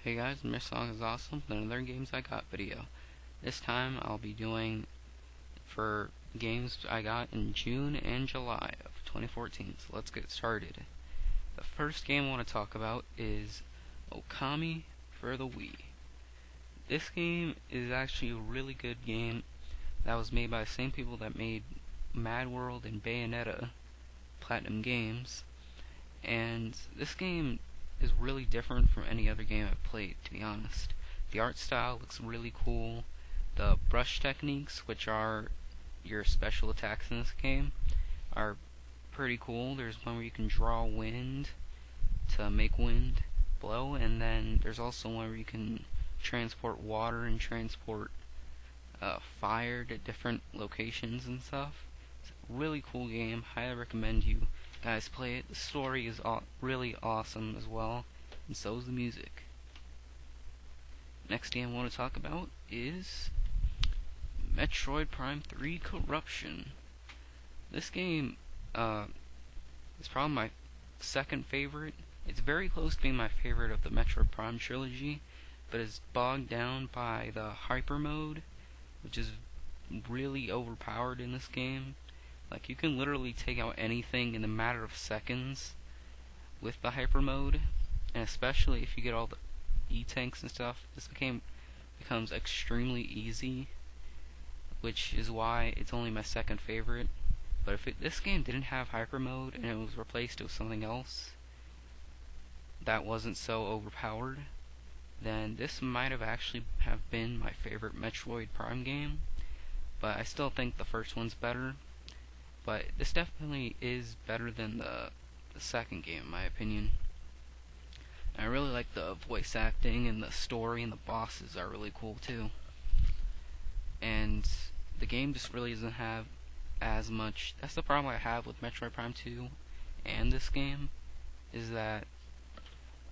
Hey guys, Miss Song is Awesome with another Games I Got video. This time I'll be doing for games I got in June and July of 2014. So let's get started. The first game I want to talk about is Okami for the Wii. This game is actually a really good game that was made by the same people that made Mad World and Bayonetta, Platinum Games. And this game is really different from any other game I've played, to be honest. The art style looks really cool. The brush techniques, which are your special attacks in this game, are pretty cool. There's one where you can draw wind to make wind blow, and then there's also one where you can transport water and transport fire to different locations and stuff. It's a really cool game. Highly recommend you guys play it. The story is really awesome as well, and so is the music. Next game I want to talk about is Metroid Prime 3 Corruption. This game is probably my second favorite. It's very close to being my favorite of the Metroid Prime trilogy, but is bogged down by the hyper mode, which is really overpowered in this game. Like, you can literally take out anything in a matter of seconds with the hyper mode, and especially if you get all the E-tanks and stuff, this becomes extremely easy, which is why it's only my second favorite. But if this game didn't have hyper mode and it was replaced with something else that wasn't so overpowered, then this might have actually have been my favorite Metroid Prime game. But I still think the first one's better. But this definitely is better than the second game, in my opinion. And I really like the voice acting, and the story and the bosses are really cool too. And the game just really doesn't have as much. That's the problem I have with Metroid Prime 2 and this game, is that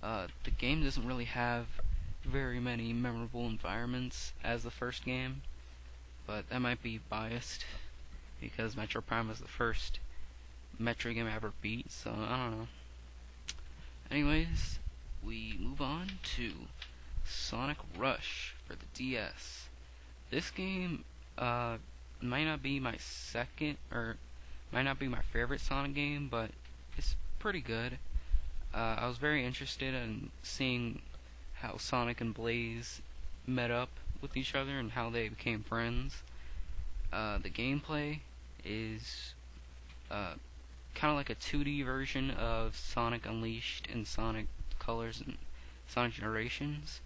the game doesn't really have very many memorable environments as the first game. But that might be biased, because Metroid Prime was the first Metroid game I ever beat, so I don't know. Anyways, we move on to Sonic Rush for the DS. This game might not be my favorite Sonic game, but it's pretty good. I was very interested in seeing how Sonic and Blaze met up with each other and how they became friends. The gameplay is kind of like a 2D version of Sonic Unleashed and Sonic Colors and Sonic Generations,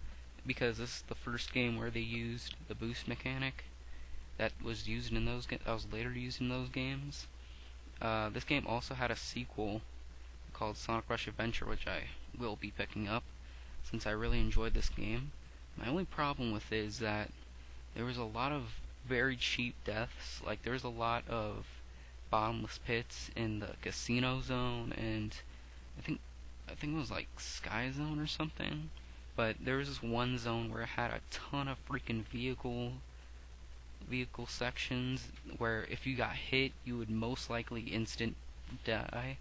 because this is the first game where they used the boost mechanic that was used in those that was later used in those games. This game also had a sequel called Sonic Rush Adventure, which I will be picking up since I really enjoyed this game. My only problem with it is that there was a lot of very cheap deaths. Like, there was a lot of bottomless pits in the casino zone, and I think it was like Sky Zone or something. But there was this one zone where it had a ton of freaking vehicle sections where if you got hit, you would most likely instantly die.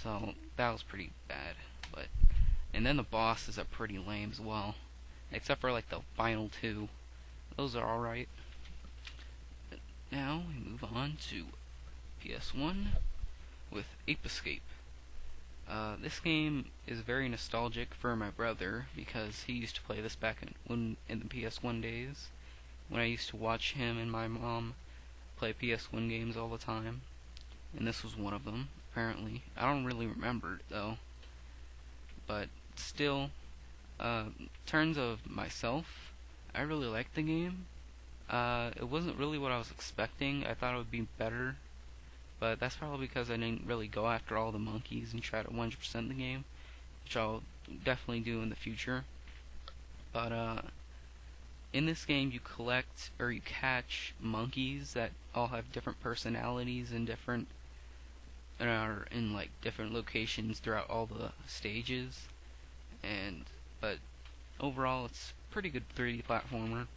So that was pretty bad. And then the bosses are pretty lame as well, except for like the final two. Those are alright. Now we move on to PS1 with Ape Escape. This game is very nostalgic for my brother, because he used to play this back in the PS1 days, when I used to watch him and my mom play PS1 games all the time. And this was one of them, apparently. I don't really remember it though. But still, terms of myself, I really liked the game. It wasn't really what I was expecting. I thought it would be better, but that's probably because I didn't really go after all the monkeys and try to 100% the game, which I'll definitely do in the future. But in this game, you collect or you catch monkeys that all have different personalities and are in like different locations throughout all the stages. But overall, it's a pretty good 3D platformer.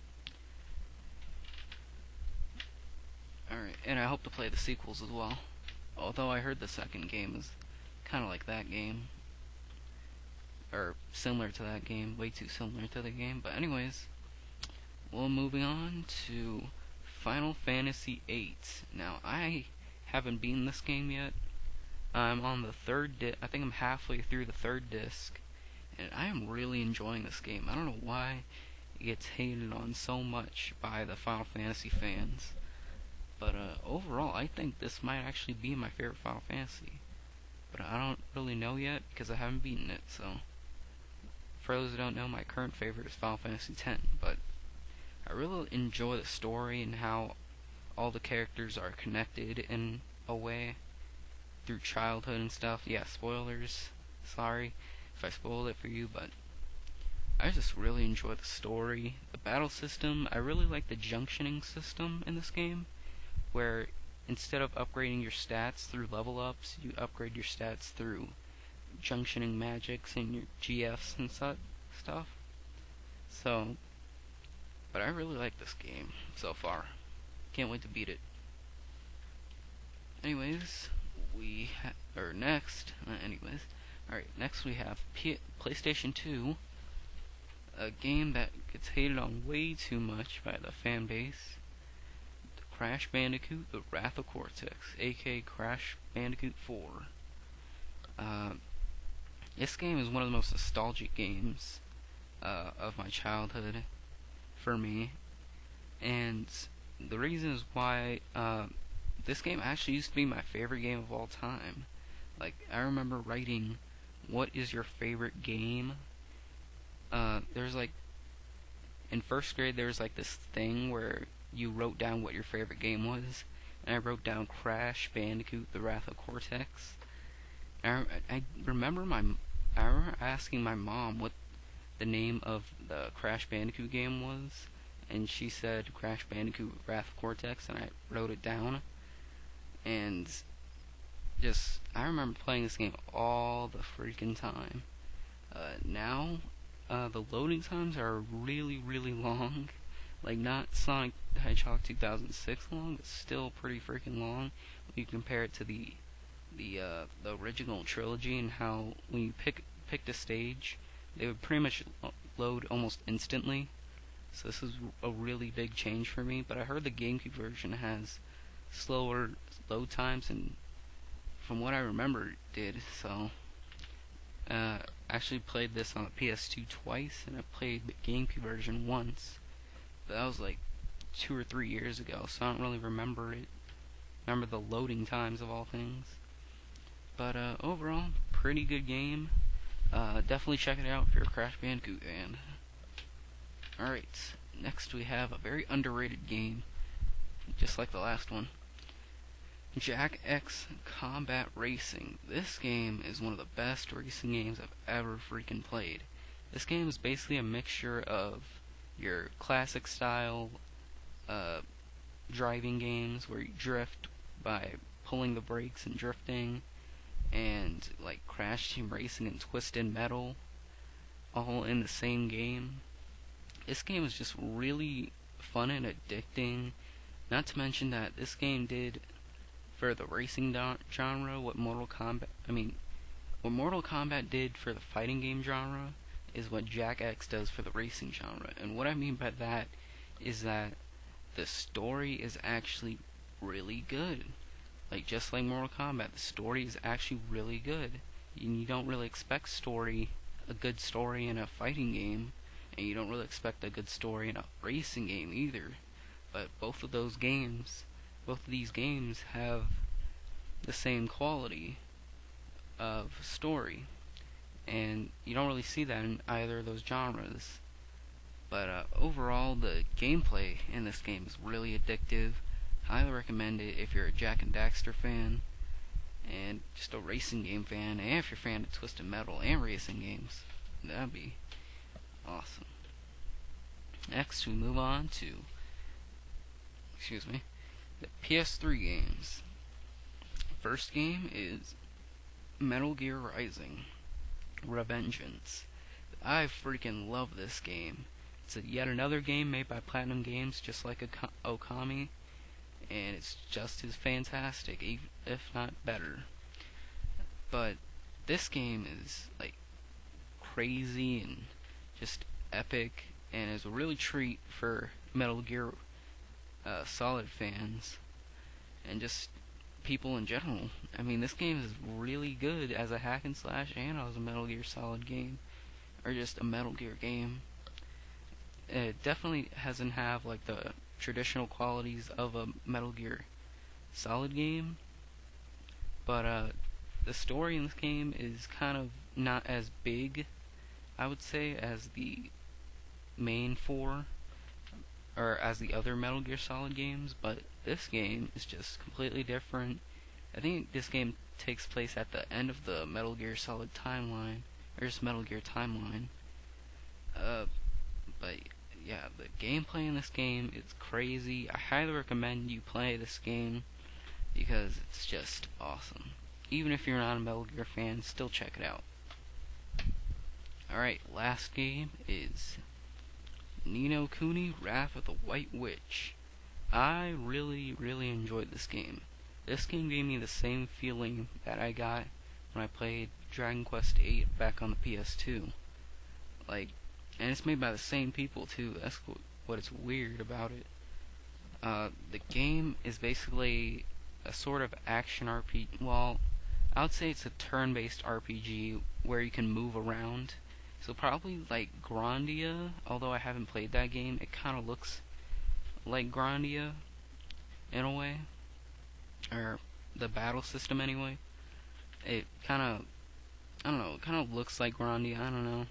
Alright, and I hope to play the sequels as well. Although I heard the second game is kind of like that game. or similar to that game, way too similar to the game. But anyways, well, moving on to Final Fantasy VIII. Now, I haven't beaten this game yet. I'm on the third disc. I think I'm halfway through the third disc, and I am really enjoying this game. I don't know why it gets hated on so much by the Final Fantasy fans, but overall, I think this might actually be my favorite Final Fantasy. But I don't really know yet because I haven't beaten it. So, for those who don't know, my current favorite is Final Fantasy X. But I really enjoy the story and how all the characters are connected in a way through childhood and stuff. Yeah, spoilers. Sorry if I spoiled it for you, but I just really enjoy the story. The battle system, I really like the junctioning system in this game, where instead of upgrading your stats through level ups, you upgrade your stats through junctioning magics and your GFs and stuff. So, but I really like this game so far. Can't wait to beat it. Anyways, next we have PlayStation 2, a game that gets hated on way too much by the fan base. Crash Bandicoot: The Wrath of Cortex, aka Crash Bandicoot 4. This game is one of the most nostalgic games of my childhood for me, and the reason is why this game actually used to be my favorite game of all time. Like, I remember writing, "What is your favorite game?" There's like, in first grade, there was like this thing where you wrote down what your favorite game was, and I wrote down Crash Bandicoot: The Wrath of Cortex. I remember asking my mom what the name of the Crash Bandicoot game was, and she said Crash Bandicoot: Wrath of Cortex, and I wrote it down. And I remember playing this game all the freaking time. Now, the loading times are really, really long. Like, not Sonic the Hedgehog 2006 long, but still pretty freaking long when you compare it to the original trilogy, and how when you picked a stage, they would pretty much load almost instantly. So this is a really big change for me. But I heard the GameCube version has slower load times, and from what I remember, it did. So actually played this on the PS2 twice, and I played the GameCube version once. But that was like 2 or 3 years ago, so I don't really remember it. Remember the loading times of all things. But overall, pretty good game. Definitely check it out if you're a Crash Bandicoot fan. Alright, next we have a very underrated game, just like the last one. Jak X Combat Racing. This game is one of the best racing games I've ever freaking played. This game is basically a mixture of your classic style driving games where you drift by pulling the brakes and drifting, and like Crash Team Racing and Twisted Metal, all in the same game. This game is just really fun and addicting. Not to mention that this game did for the racing genre what Mortal Kombat did for the fighting game genre is what Jak X does for the racing genre. And what I mean by that is that the story is actually really good. Like, just like Mortal Kombat, the story is actually really good. You don't really expect a good story in a fighting game, and you don't really expect a good story in a racing game either. But both of these games have the same quality of story, and you don't really see that in either of those genres. But overall, the gameplay in this game is really addictive. Highly recommend it if you're a Jak and Daxter fan, and just a racing game fan, and if you're a fan of Twisted Metal and racing games. That'd be awesome. Next, we move on to the PS3 games. First game is Metal Gear Rising: Revengeance. I freaking love this game. It's yet another game made by Platinum Games, just like Okami, and it's just as fantastic, if not better. But this game is like crazy and just epic, and is a really treat for Metal Gear Solid fans and just people in general. I mean, this game is really good as a hack and slash and as a Metal Gear Solid game, or just a Metal Gear game. It definitely doesn't have like the traditional qualities of a Metal Gear Solid game, but the story in this game is kind of not as big, I would say, as the main four, or as the other Metal Gear Solid games, but this game is just completely different. I think this game takes place at the end of the Metal Gear Solid timeline, or just Metal Gear timeline. But yeah, the gameplay in this game is crazy. I highly recommend you play this game because it's just awesome. Even if you're not a Metal Gear fan, still check it out. Alright, last game is Ni no Kuni: Wrath of the White Witch. I really enjoyed this game. This game gave me the same feeling that I got when I played Dragon Quest VIII back on the PS2. Like, and it's made by the same people too. That's what it's weird about it. The game is basically a sort of action RPG. Well, I would say it's a turn-based RPG where you can move around. So probably like Grandia, although I haven't played that game, it kind of looks like Grandia in a way, or the battle system anyway. It kind of, I don't know, it kind of looks like Grandia, I don't know.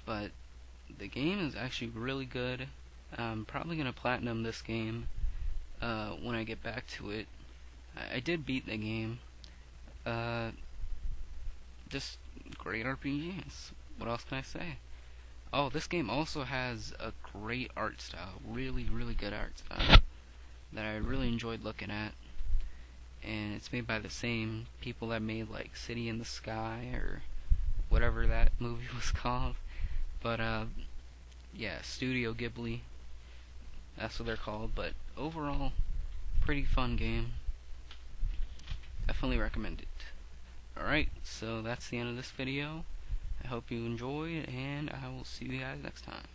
But the game is actually really good. I'm probably going to platinum this game when I get back to it. I did beat the game. Just great RPGs. What else can I say? Oh, this game also has a great art style. Really good art style that I really enjoyed looking at. And it's made by the same people that made like City in the Sky or whatever that movie was called. But yeah, Studio Ghibli. That's what they're called. But overall, pretty fun game. Definitely recommend it. Alright, so that's the end of this video. I hope you enjoyed, and I will see you guys next time.